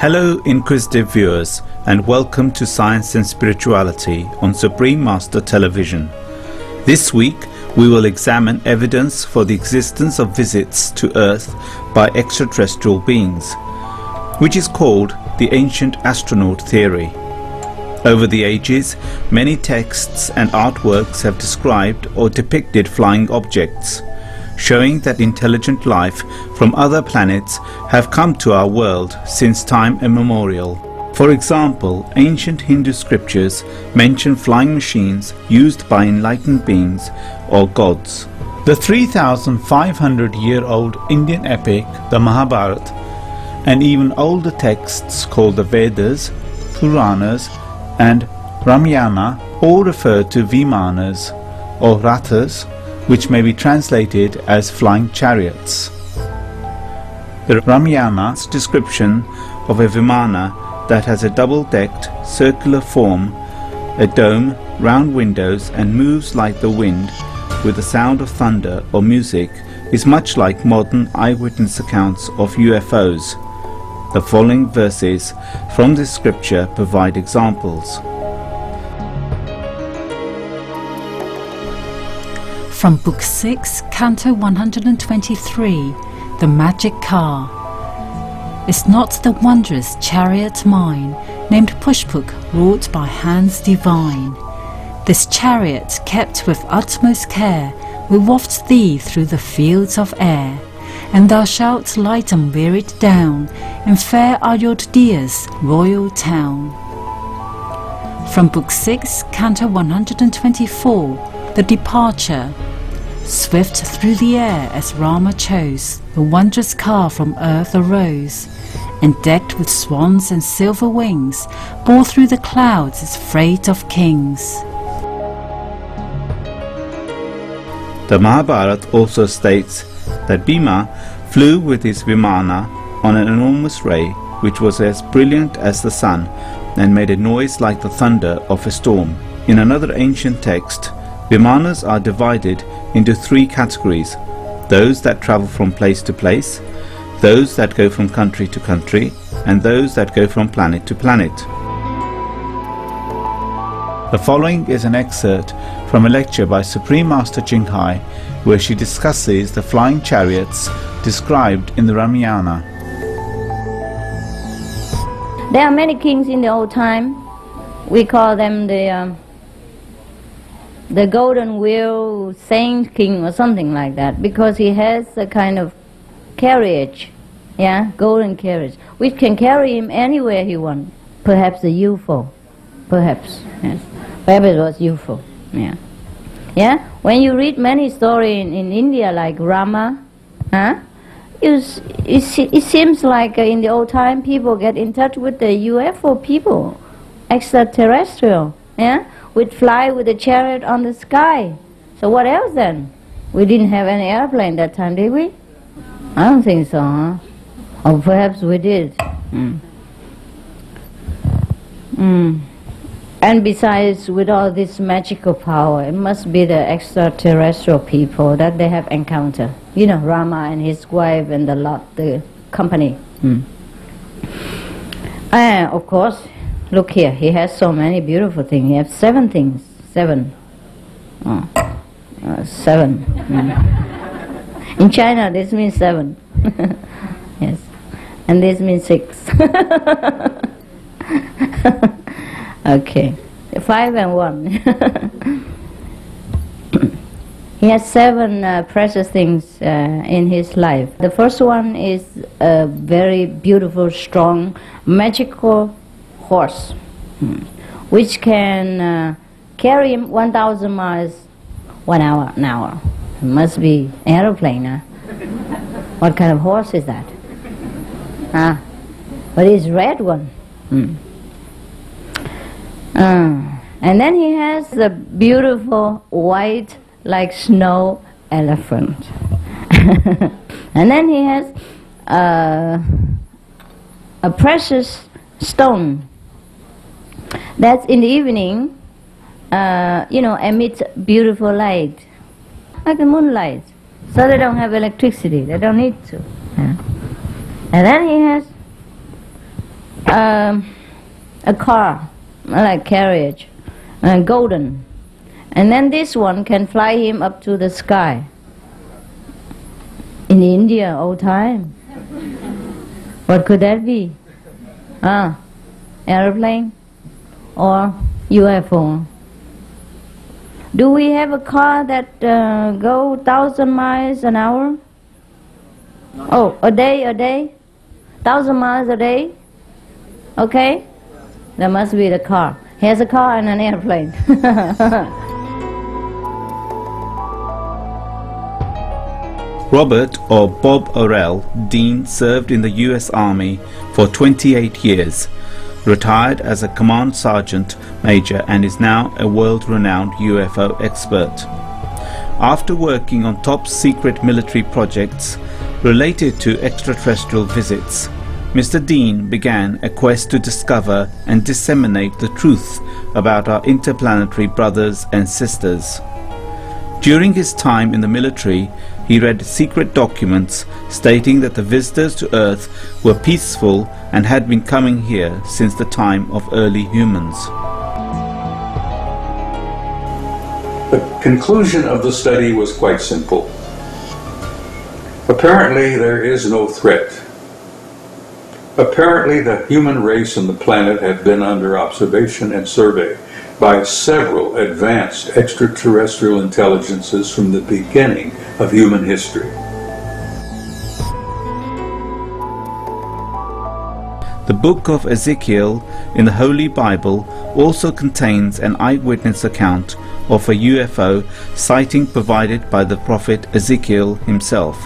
Hello inquisitive viewers, and welcome to Science and Spirituality on Supreme Master Television. This week we will examine evidence for the existence of visits to Earth by extraterrestrial beings, which is called the ancient astronaut theory. Over the ages, many texts and artworks have described or depicted flying objects, showing that intelligent life from other planets have come to our world since time immemorial. For example, ancient Hindu scriptures mention flying machines used by enlightened beings or gods. The 3,500-year-old Indian epic, the Mahabharata, and even older texts called the Vedas, Puranas, and Ramayana all refer to Vimanas or Rathas, which may be translated as flying chariots. The Ramayana's description of a Vimana that has a double-decked circular form, a dome, round windows and moves like the wind with the sound of thunder or music is much like modern eyewitness accounts of UFOs. The following verses from this scripture provide examples. From Book 6, Canto 123, The Magic Car. Is not the wondrous chariot mine, named Pushpuk, wrought by hands divine? This chariot, kept with utmost care, will waft thee through the fields of air, and thou shalt light unwearied down in fair Ayodhya's royal town. From Book 6, Canto 124, The Departure. Swift through the air as Rama chose, the wondrous car from earth arose, and decked with swans and silver wings, bore through the clouds its freight of kings. The Mahabharata also states that Bhima flew with his Vimana on an enormous ray which was as brilliant as the sun and made a noise like the thunder of a storm. In another ancient text, Vimanas are divided into three categories: those that travel from place to place, those that go from country to country, and those that go from planet to planet. The following is an excerpt from a lecture by Supreme Master Jinghai, where she discusses the flying chariots described in the Ramayana. There are many kings in the old time. We call them the golden wheel saint king or something like that, because he has a kind of carriage, golden carriage, which can carry him anywhere he wants. Perhaps a UFO, perhaps, yes. Perhaps it was UFO, When you read many stories in India like Rama, it seems like in the old time people get in touch with the UFO people, extraterrestrial, would fly with a chariot on the sky. So what else then? We didn't have any airplane that time, did we? I don't think so, huh? Or perhaps we did. And besides, with all this magical power, it must be the extraterrestrial people that they have encountered. You know, Rama and his wife and the lot, the company. And of course, look here, he has so many beautiful things. He has 7 things. 7. Seven. In China, this means 7. Yes. And this means 6. Okay. 5 and 1. He has 7 precious things in his life. The first one is a very beautiful, strong, magical horse, which can carry him 1,000 miles 1 hour an hour. It must be aeroplane, huh? What kind of horse is that? But it's red one. And then he has a beautiful white like snow elephant. And then he has a precious stone that's in the evening, emits beautiful light, like the moonlight. So they don't have electricity, they don't need to. And then he has a car, like carriage, golden. And then this one can fly him up to the sky. In India, old time. What could that be? Airplane or UFO? Do we have a car that go 1,000 miles an hour? Oh, a day? 1,000 miles a day? Okay? That must be the car. He has a car and an airplane. Robert or Bob Orell Dean served in the US Army for 28 years, retired as a Command Sergeant Major, and is now a world-renowned UFO expert. After working on top-secret military projects related to extraterrestrial visits, Mr. Dean began a quest to discover and disseminate the truth about our interplanetary brothers and sisters. During his time in the military, he read secret documents stating that the visitors to Earth were peaceful and had been coming here since the time of early humans. The conclusion of the study was quite simple. Apparently there is no threat. Apparently the human race and the planet have been under observation and survey by several advanced extraterrestrial intelligences from the beginning of human history. The book of Ezekiel in the Holy Bible also contains an eyewitness account of a UFO sighting provided by the prophet Ezekiel himself.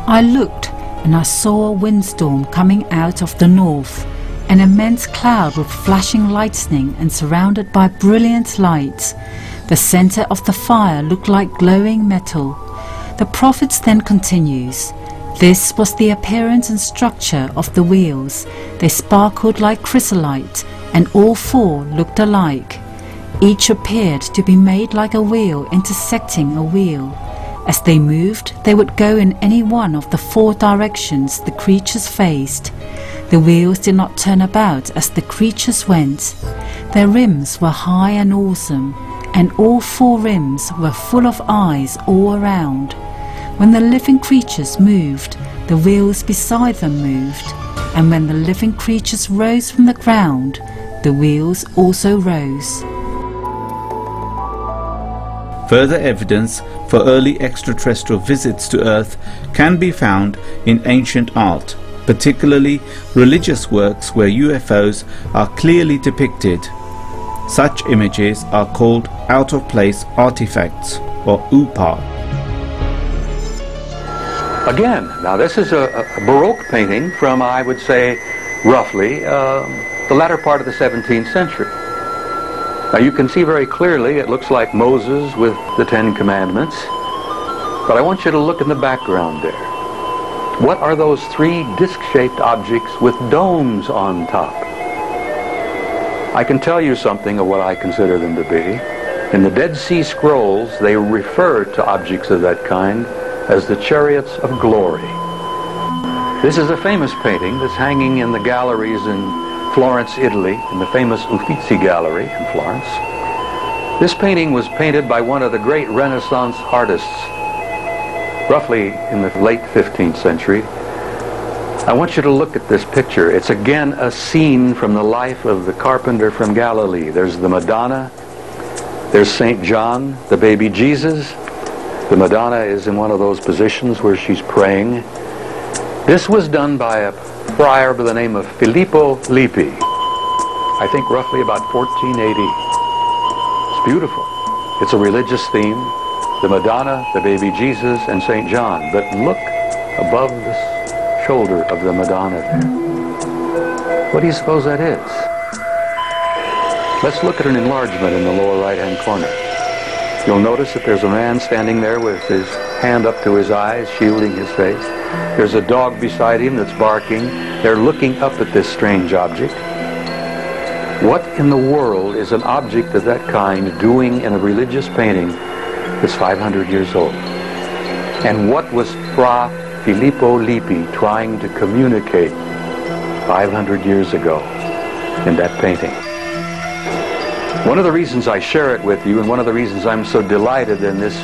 I looked and I saw a windstorm coming out of the north, an immense cloud with flashing lightning and surrounded by brilliant lights. The center of the fire looked like glowing metal. The prophet then continues, "This was the appearance and structure of the wheels. They sparkled like chrysolite, and all four looked alike. Each appeared to be made like a wheel intersecting a wheel. As they moved, they would go in any one of the four directions the creatures faced. The wheels did not turn about as the creatures went. Their rims were high and awesome, and all four rims were full of eyes all around. When the living creatures moved, the wheels beside them moved, and when the living creatures rose from the ground, the wheels also rose." Further evidence for early extraterrestrial visits to Earth can be found in ancient art, particularly religious works where UFOs are clearly depicted. Such images are called out-of-place artifacts, or UPA. Again, now this is a Baroque painting from, I would say, roughly the latter part of the 17th century. Now you can see very clearly it looks like Moses with the Ten Commandments, but I want you to look in the background there. What are those three disc-shaped objects with domes on top? I can tell you something of what I consider them to be. In the Dead Sea Scrolls, they refer to objects of that kind as the chariots of glory. This is a famous painting that's hanging in the galleries in Florence, Italy, in the famous Uffizi Gallery in Florence. This painting was painted by one of the great Renaissance artists, roughly in the late 15th century. I want you to look at this picture. It's again a scene from the life of the carpenter from Galilee. There's the Madonna, there's St. John, the baby Jesus. The Madonna is in one of those positions where she's praying. This was done by a friar by the name of Filippo Lippi, I think roughly about 1480. It's beautiful. It's a religious theme. The Madonna, the baby Jesus, and St. John. But look above the shoulder of the Madonna there. What do you suppose that is? Let's look at an enlargement in the lower right-hand corner. You'll notice that there's a man standing there with his hand up to his eyes, shielding his face. There's a dog beside him that's barking. They're looking up at this strange object. What in the world is an object of that kind doing in a religious painting that's 500 years old? And what was Fra Filippo Lippi trying to communicate 500 years ago in that painting. One of the reasons I share it with you, and one of the reasons I'm so delighted in this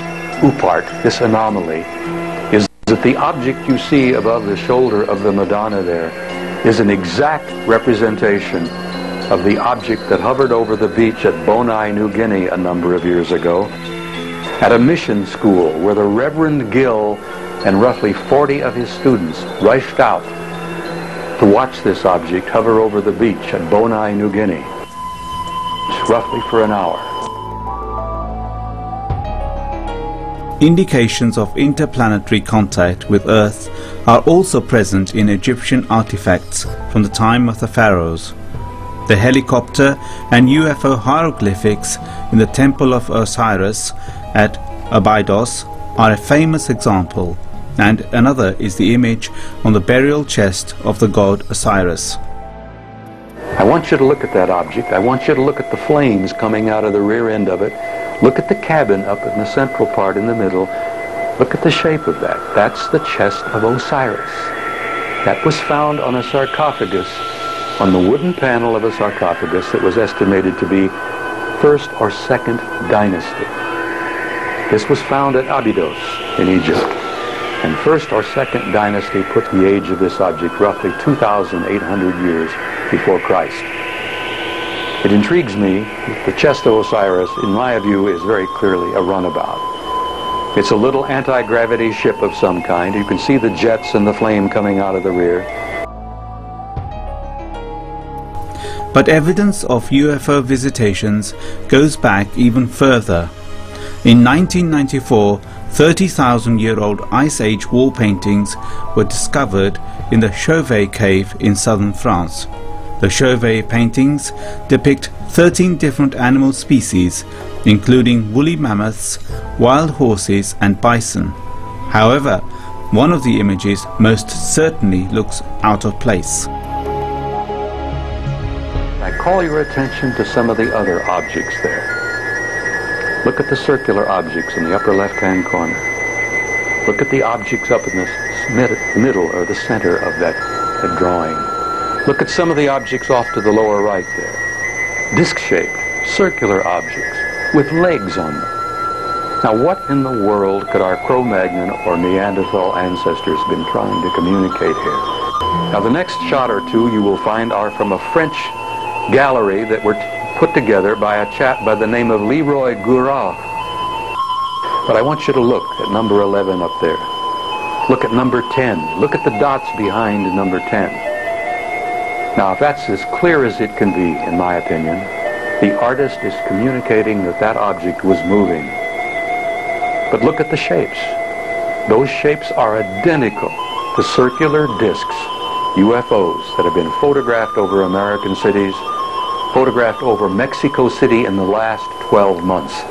UPART, this anomaly, is that the object you see above the shoulder of the Madonna there is an exact representation of the object that hovered over the beach at Bonai, New Guinea a number of years ago, at a mission school where the Reverend Gill and roughly 40 of his students rushed out to watch this object hover over the beach at Bonai, New Guinea, roughly for an hour. Indications of interplanetary contact with Earth are also present in Egyptian artifacts from the time of the pharaohs. The helicopter and UFO hieroglyphics in the Temple of Osiris at Abydos are a famous example, and another is the image on the burial chest of the god Osiris. I want you to look at that object. I want you to look at the flames coming out of the rear end of it. Look at the cabin up in the central part in the middle. Look at the shape of that. That's the chest of Osiris. That was found on a sarcophagus, on the wooden panel of a sarcophagus that was estimated to be 1st or 2nd dynasty. This was found at Abydos in Egypt. And 1st or 2nd dynasty put the age of this object roughly 2,800 years before Christ. It intrigues me that the chest of Osiris, in my view, is very clearly a runabout. It's a little anti-gravity ship of some kind. You can see the jets and the flame coming out of the rear. But evidence of UFO visitations goes back even further. In 1994, 30,000-year-old Ice Age wall paintings were discovered in the Chauvet cave in southern France. The Chauvet paintings depict 13 different animal species, including woolly mammoths, wild horses and bison. However, one of the images most certainly looks out of place. I call your attention to some of the other objects there. Look at the circular objects in the upper left-hand corner. Look at the objects up in the middle or the center of that drawing. Look at some of the objects off to the lower right there. Disc-shaped, circular objects with legs on them. Now what in the world could our Cro-Magnon or Neanderthal ancestors been trying to communicate here? Now the next shot or two you will find are from a French gallery that were put together by a chap by the name of Leroy Gourard. But I want you to look at number 11 up there. Look at number 10. Look at the dots behind number 10. Now, if that's as clear as it can be, in my opinion, the artist is communicating that that object was moving. But look at the shapes. Those shapes are identical to circular discs, UFOs, that have been photographed over American cities, photographed over Mexico City in the last 12 months.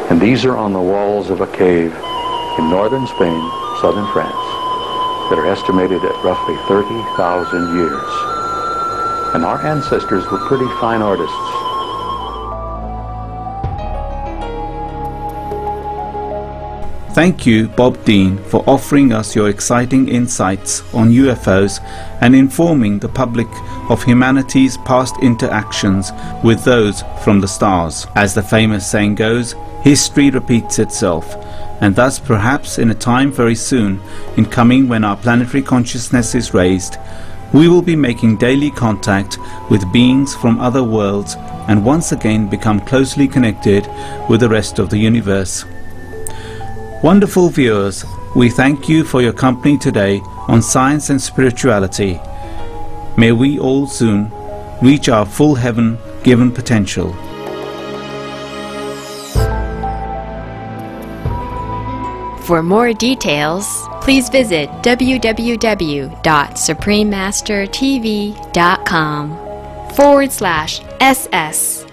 And these are on the walls of a cave in northern Spain, southern France, that are estimated at roughly 30,000 years. And our ancestors were pretty fine artists. Thank you, Bob Dean, for offering us your exciting insights on UFOs and informing the public of humanity's past interactions with those from the stars. As the famous saying goes, history repeats itself, and thus perhaps in a time very soon in coming when our planetary consciousness is raised, we will be making daily contact with beings from other worlds and once again become closely connected with the rest of the universe. Wonderful viewers, we thank you for your company today on Science and Spirituality. May we all soon reach our full heaven-given potential. For more details, please visit www.suprememastertv.com/SS